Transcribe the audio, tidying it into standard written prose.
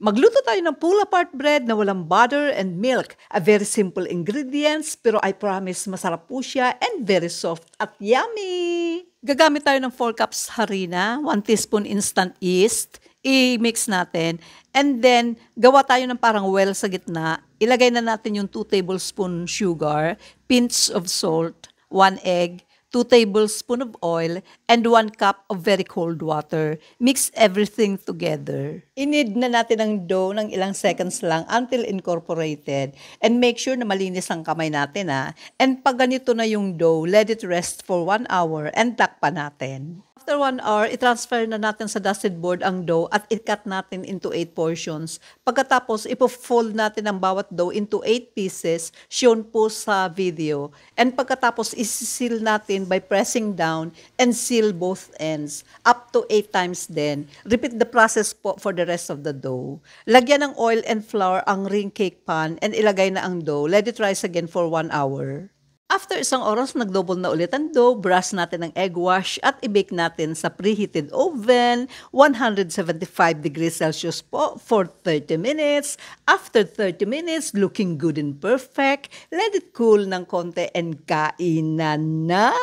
Magluto tayo ng pull-apart bread na walang butter and milk. A very simple ingredients, pero I promise masarap po siya and very soft at yummy! Gagamit tayo ng 4 cups harina, 1 teaspoon instant yeast, i-mix natin, and then gawa tayo ng parang well sa gitna. Ilagay na natin yung 2 tablespoon sugar, pinch of salt, 1 egg, 2 tablespoons of oil, and 1 cup of very cold water. Mix everything together. I-knead na natin ang dough ng ilang seconds lang until incorporated. And make sure na malinis ang kamay natin And pag ganito na yung dough, let it rest for 1 hour and takpan natin. After 1 hour, i-transfer na natin sa dusted board ang dough at i-cut natin into 8 portions. Pagkatapos, ipo-fold natin ang bawat dough into 8 pieces, shown po sa video. And pagkatapos, isi-seal natin by pressing down and seal both ends, up to 8 times then. Repeat the process po for the rest of the dough. Lagyan ng oil and flour ang ring cake pan and ilagay na ang dough. Let it rise again for 1 hour. After isang oras, nag-double na ulit ang dough, brush natin ng egg wash at i-bake natin sa preheated oven, 175 degrees Celsius po for 30 minutes. After 30 minutes, looking good and perfect, let it cool ng konti and kainan na!